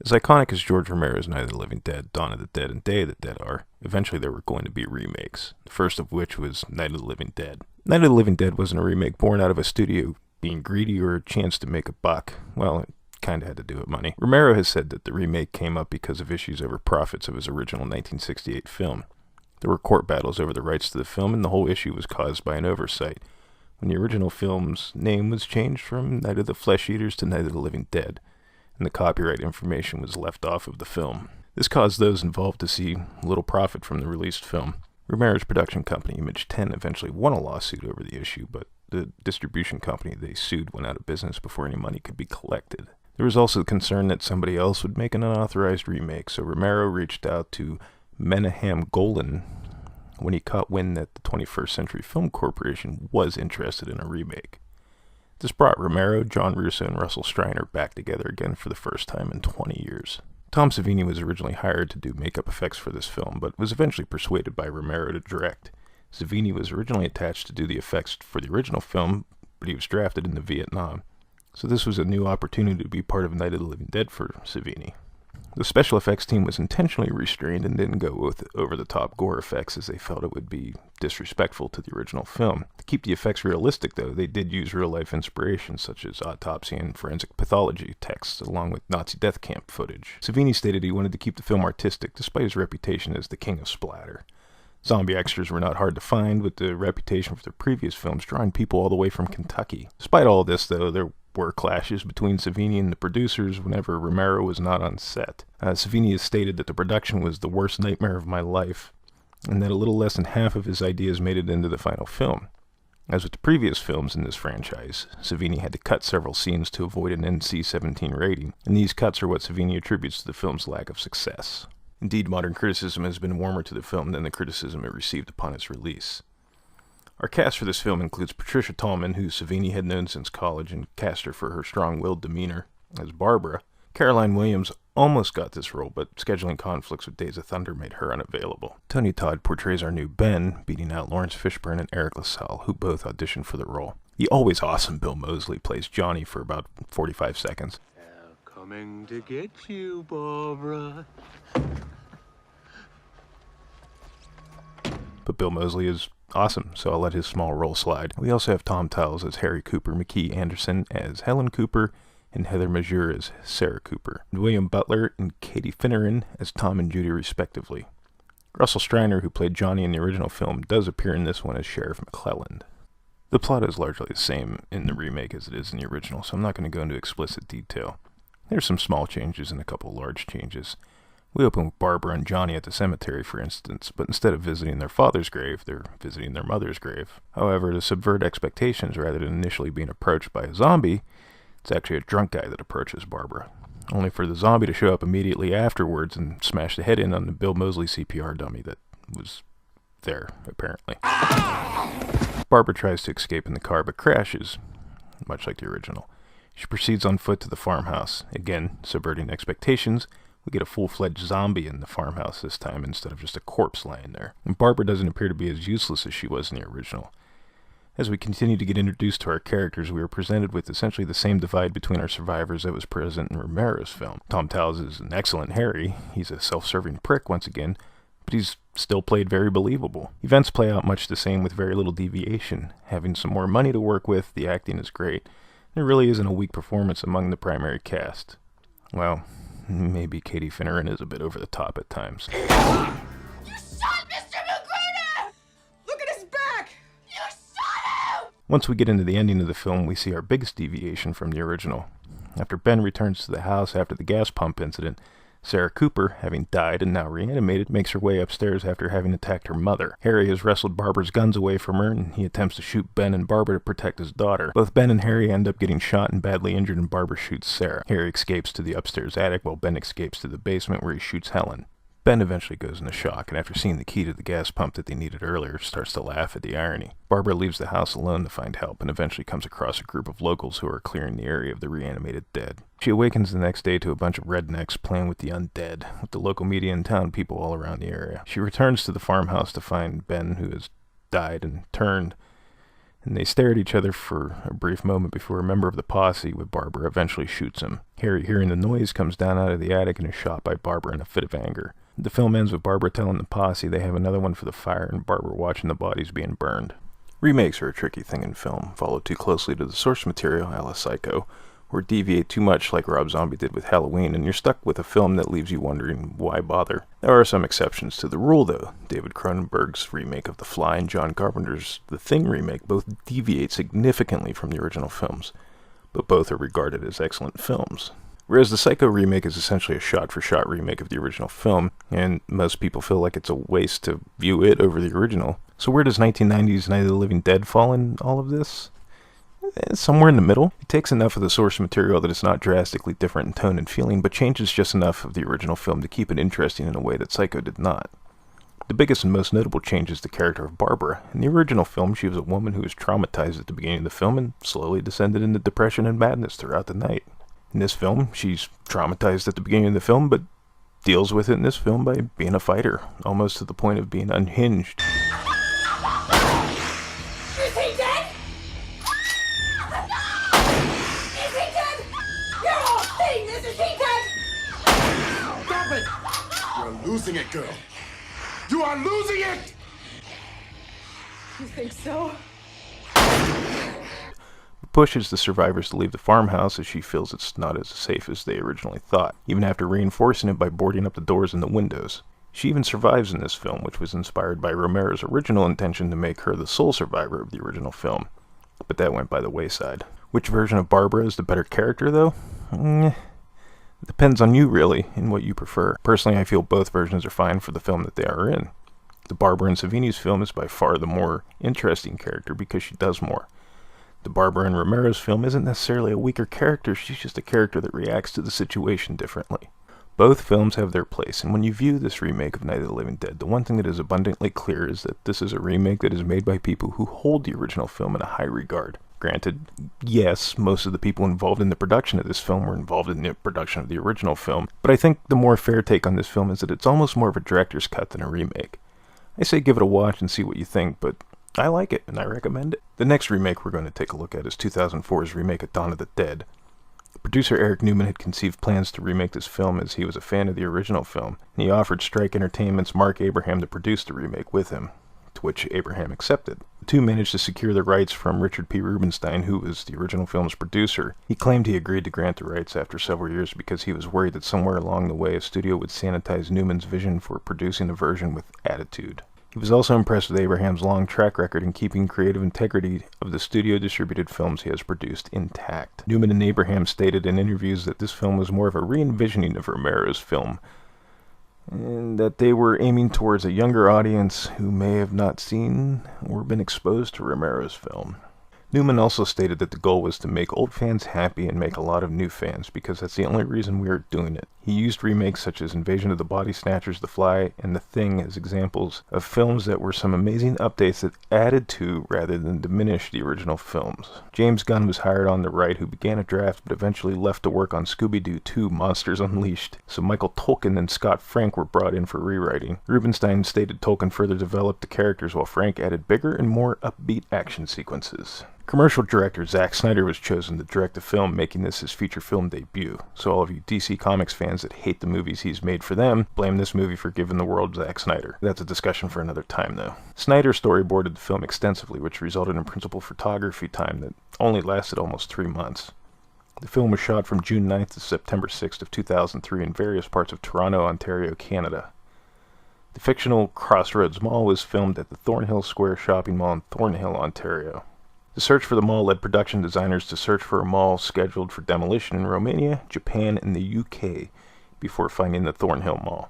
As iconic as George Romero's Night of the Living Dead, Dawn of the Dead, and Day of the Dead are, eventually there were going to be remakes, the first of which was Night of the Living Dead. Night of the Living Dead wasn't a remake born out of a studio being greedy or a chance to make a buck. Well, it kinda had to do with money. Romero has said that the remake came up because of issues over profits of his original 1968 film. There were court battles over the rights to the film, and the whole issue was caused by an oversight, when the original film's name was changed from Night of the Flesh Eaters to Night of the Living Dead, and the copyright information was left off of the film. This caused those involved to see little profit from the released film. Romero's production company, Image 10, eventually won a lawsuit over the issue, but the distribution company they sued went out of business before any money could be collected. There was also concern that somebody else would make an unauthorized remake, so Romero reached out to Menahem Golan when he caught wind that the 21st Century Film Corporation was interested in a remake. This brought Romero, John Russo, and Russell Streiner back together again for the first time in 20 years. Tom Savini was originally hired to do makeup effects for this film, but was eventually persuaded by Romero to direct. Savini was originally attached to do the effects for the original film, but he was drafted into Vietnam. So this was a new opportunity to be part of Night of the Living Dead for Savini. The special effects team was intentionally restrained and didn't go with over-the-top gore effects as they felt it would be disrespectful to the original film. To keep the effects realistic, though, they did use real-life inspirations such as autopsy and forensic pathology texts, along with Nazi death camp footage. Savini stated he wanted to keep the film artistic, despite his reputation as the king of splatter. Zombie extras were not hard to find, with the reputation for their previous films drawing people all the way from Kentucky. Despite all this, though, there were clashes between Savini and the producers whenever Romero was not on set. Savini has stated that the production was the worst nightmare of my life, and that a little less than half of his ideas made it into the final film. As with the previous films in this franchise, Savini had to cut several scenes to avoid an NC-17 rating, and these cuts are what Savini attributes to the film's lack of success. Indeed, modern criticism has been warmer to the film than the criticism it received upon its release. Our cast for this film includes Patricia Tallman, who Savini had known since college and cast her for her strong-willed demeanor, as Barbara. Caroline Williams almost got this role, but scheduling conflicts with Days of Thunder made her unavailable. Tony Todd portrays our new Ben, beating out Lawrence Fishburne and Eric LaSalle, who both auditioned for the role. The always awesome Bill Moseley plays Johnny for about 45 seconds. Coming to get you, Barbara. But Bill Moseley is awesome, so I'll let his small role slide. We also have Tom Tells as Harry Cooper, McKee Anderson as Helen Cooper, and Heather Majure as Sarah Cooper, and William Butler and Katie Finneran as Tom and Judy respectively. Russell Streiner, who played Johnny in the original film, does appear in this one as Sheriff McClelland. The plot is largely the same in the remake as it is in the original, so I'm not going to go into explicit detail. There's some small changes and a couple large changes. We open with Barbara and Johnny at the cemetery, for instance, but instead of visiting their father's grave, they're visiting their mother's grave. However, to subvert expectations, rather than initially being approached by a zombie, it's actually a drunk guy that approaches Barbara, only for the zombie to show up immediately afterwards and smash the head in on the Bill Moseley CPR dummy that was there, apparently. Barbara tries to escape in the car, but crashes, much like the original. She proceeds on foot to the farmhouse, again, subverting expectations. We get a full-fledged zombie in the farmhouse this time instead of just a corpse lying there. And Barbara doesn't appear to be as useless as she was in the original. As we continue to get introduced to our characters, we are presented with essentially the same divide between our survivors that was present in Romero's film. Tom Towles is an excellent Harry. He's a self-serving prick once again, but he's still played very believable. Events play out much the same with very little deviation. Having some more money to work with, the acting is great. There really isn't a weak performance among the primary cast. Well, maybe Katie Finneran is a bit over the top at times. You shot Mr. Magruder! Look at his back! You shot him! Once we get into the ending of the film, we see our biggest deviation from the original. After Ben returns to the house after the gas pump incident, Sarah Cooper, having died and now reanimated, makes her way upstairs after having attacked her mother. Harry has wrestled Barbara's guns away from her, and he attempts to shoot Ben and Barbara to protect his daughter. Both Ben and Harry end up getting shot and badly injured, and Barbara shoots Sarah. Harry escapes to the upstairs attic, while Ben escapes to the basement where he shoots Helen. Ben eventually goes into shock, and after seeing the key to the gas pump that they needed earlier, starts to laugh at the irony. Barbara leaves the house alone to find help, and eventually comes across a group of locals who are clearing the area of the reanimated dead. She awakens the next day to a bunch of rednecks playing with the undead, with the local media and town people all around the area. She returns to the farmhouse to find Ben, who has died and turned, and they stare at each other for a brief moment before a member of the posse with Barbara eventually shoots him. Harry, hearing the noise, comes down out of the attic and is shot by Barbara in a fit of anger. The film ends with Barbara telling the posse they have another one for the fire and Barbara watching the bodies being burned. Remakes are a tricky thing in film. Follow too closely to the source material, a la Psycho, or deviate too much like Rob Zombie did with Halloween, and you're stuck with a film that leaves you wondering why bother. There are some exceptions to the rule, though. David Cronenberg's remake of The Fly and John Carpenter's The Thing remake both deviate significantly from the original films, but both are regarded as excellent films. Whereas the Psycho remake is essentially a shot-for-shot remake of the original film, and most people feel like it's a waste to view it over the original. So where does 1990's Night of the Living Dead fall in all of this? Somewhere in the middle. It takes enough of the source material that it's not drastically different in tone and feeling, but changes just enough of the original film to keep it interesting in a way that Psycho did not. The biggest and most notable change is the character of Barbara. In the original film, she was a woman who was traumatized at the beginning of the film and slowly descended into depression and madness throughout the night. In this film, she's traumatized at the beginning of the film, but deals with it in this film by being a fighter, almost to the point of being unhinged. Is he dead? Is he dead? You're all saying this. Is he dead? Stop it! You're losing it, girl. You are losing it! You think so? Pushes the survivors to leave the farmhouse as she feels it's not as safe as they originally thought, even after reinforcing it by boarding up the doors and the windows. She even survives in this film, which was inspired by Romero's original intention to make her the sole survivor of the original film. But that went by the wayside. Which version of Barbara is the better character, though? It depends on you, really, and what you prefer. Personally, I feel both versions are fine for the film that they are in. The Barbara in Savini's film is by far the more interesting character because she does more. The Barbara in Romero's film isn't necessarily a weaker character, she's just a character that reacts to the situation differently. Both films have their place, and when you view this remake of Night of the Living Dead, the one thing that is abundantly clear is that this is a remake that is made by people who hold the original film in a high regard. Granted, yes, most of the people involved in the production of this film were involved in the production of the original film, but I think the more fair take on this film is that it's almost more of a director's cut than a remake. I say give it a watch and see what you think, but I like it, and I recommend it. The next remake we're going to take a look at is 2004's remake of Dawn of the Dead. Producer Eric Newman had conceived plans to remake this film as he was a fan of the original film, and he offered Strike Entertainment's Mark Abraham to produce the remake with him, to which Abraham accepted. The two managed to secure the rights from Richard P. Rubenstein, who was the original film's producer. He claimed he agreed to grant the rights after several years because he was worried that somewhere along the way a studio would sanitize Newman's vision for producing a version with attitude. He was also impressed with Abraham's long track record in keeping creative integrity of the studio-distributed films he has produced intact. Newman and Abraham stated in interviews that this film was more of a re-envisioning of Romero's film, and that they were aiming towards a younger audience who may have not seen or been exposed to Romero's film. Newman also stated that the goal was to make old fans happy and make a lot of new fans, because that's the only reason we are doing it. He used remakes such as Invasion of the Body Snatchers, The Fly, and The Thing as examples of films that were some amazing updates that added to rather than diminished the original films. James Gunn was hired on to write, who began a draft but eventually left to work on Scooby-Doo 2 Monsters Unleashed, so Michael Tolkien and Scott Frank were brought in for rewriting. Rubenstein stated Tolkien further developed the characters while Frank added bigger and more upbeat action sequences. Commercial director Zack Snyder was chosen to direct the film, making this his feature film debut. So all of you DC Comics fans that hate the movies he's made for them, blame this movie for giving the world Zack Snyder. That's a discussion for another time, though. Snyder storyboarded the film extensively, which resulted in principal photography time that only lasted almost 3 months. The film was shot from June 9th to September 6th of 2003 in various parts of Toronto, Ontario, Canada. The fictional Crossroads Mall was filmed at the Thornhill Square Shopping Mall in Thornhill, Ontario. The search for the mall led production designers to search for a mall scheduled for demolition in Romania, Japan, and the UK before finding the Thornhill Mall.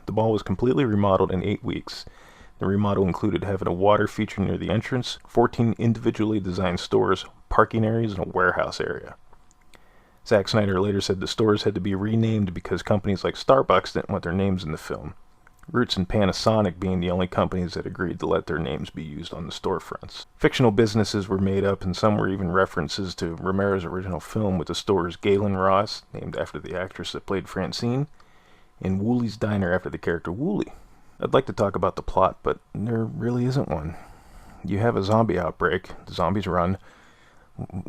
The mall was completely remodeled in 8 weeks. The remodel included having a water feature near the entrance, 14 individually designed stores, parking areas, and a warehouse area. Zack Snyder later said the stores had to be renamed because companies like Starbucks didn't want their names in the film. Roots and Panasonic being the only companies that agreed to let their names be used on the storefronts. Fictional businesses were made up, and some were even references to Romero's original film, with the stores Galen Ross, named after the actress that played Francine, and Woolie's Diner after the character Woolie. I'd like to talk about the plot, but there really isn't one. You have a zombie outbreak. The zombies run.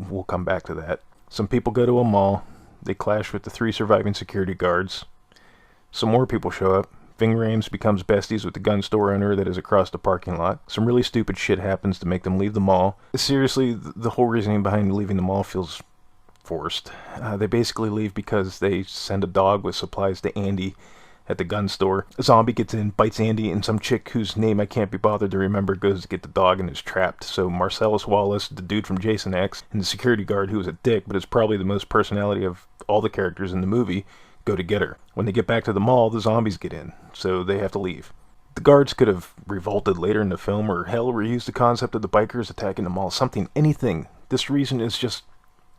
We'll come back to that. Some people go to a mall. They clash with the 3 surviving security guards. Some more people show up. Ving Rhames becomes besties with the gun store owner that is across the parking lot. Some really stupid shit happens to make them leave the mall. Seriously, the whole reasoning behind leaving the mall feels forced. They basically leave because they send a dog with supplies to Andy at the gun store. A zombie gets in, bites Andy, and some chick whose name I can't be bothered to remember goes to get the dog and is trapped. So Marcellus Wallace, the dude from Jason X, and the security guard, who is a dick but is probably the most personality of all the characters in the movie, go to get her. When they get back to the mall, the zombies get in, so they have to leave. The guards could have revolted later in the film, or hell, reused the concept of the bikers attacking the mall. Something, anything. This reason is just...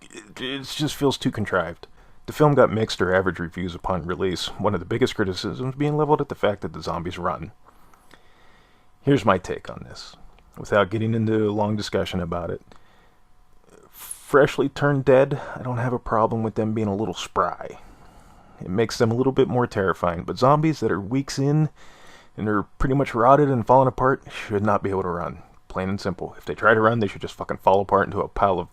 it just feels too contrived. The film got mixed or average reviews upon release, one of the biggest criticisms being leveled at the fact that the zombies run. Here's my take on this, without getting into a long discussion about it. Freshly turned dead, I don't have a problem with them being a little spry. It makes them a little bit more terrifying, but zombies that are weeks in and are pretty much rotted and falling apart should not be able to run. Plain and simple. If they try to run, they should just fucking fall apart into a pile of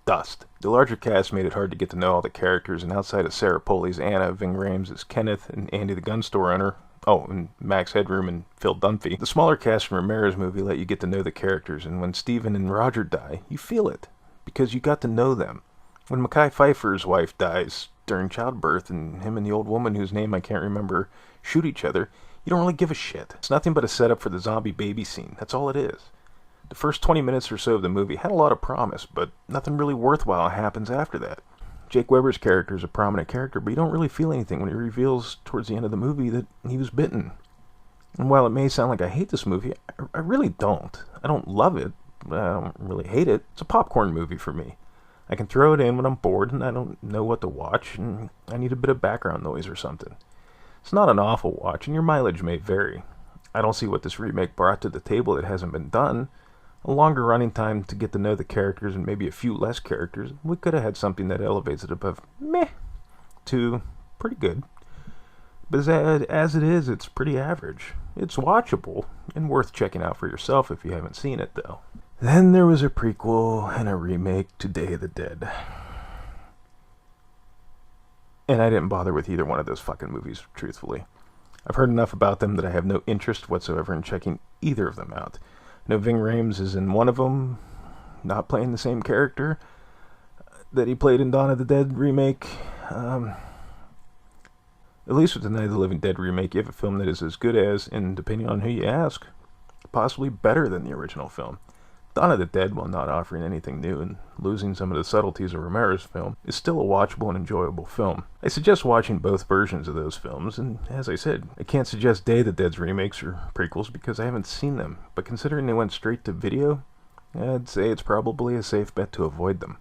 dust. The larger cast made it hard to get to know all the characters, and outside of Sarah Polley's Anna, Ving Rhames is Kenneth, and Andy the gun store owner, and Max Headroom and Phil Dunphy. The smaller cast from Romero's movie let you get to know the characters, and when Steven and Roger die, you feel it, because you got to know them. When Mekhi Phifer's wife dies during childbirth, and him and the old woman whose name I can't remember shoot each other, you don't really give a shit. It's nothing but a setup for the zombie baby scene. That's all it is. The first 20 minutes or so of the movie had a lot of promise, but nothing really worthwhile happens after that. Jake Weber's character is a prominent character, but you don't really feel anything when he reveals towards the end of the movie that he was bitten. And while it may sound like I hate this movie, I really don't. I don't love it, but I don't really hate it. It's a popcorn movie for me. I can throw it in when I'm bored and I don't know what to watch, and I need a bit of background noise or something. It's not an awful watch, and your mileage may vary. I don't see what this remake brought to the table that hasn't been done. A longer running time to get to know the characters and maybe a few less characters. We could have had something that elevates it above meh to pretty good. But as it is, it's pretty average. It's watchable and worth checking out for yourself if you haven't seen it, though. Then there was a prequel and a remake to Day of the Dead. And I didn't bother with either one of those fucking movies, truthfully. I've heard enough about them that I have no interest whatsoever in checking either of them out. I know Ving Rhames is in one of them, not playing the same character that he played in Dawn of the Dead remake. At least with the Night of the Living Dead remake, you have a film that is as good as, and depending on who you ask, possibly better than the original film. Dawn of the Dead, while not offering anything new and losing some of the subtleties of Romero's film, is still a watchable and enjoyable film. I suggest watching both versions of those films, and as I said, I can't suggest Day of the Dead's remakes or prequels because I haven't seen them, but considering they went straight to video, I'd say it's probably a safe bet to avoid them.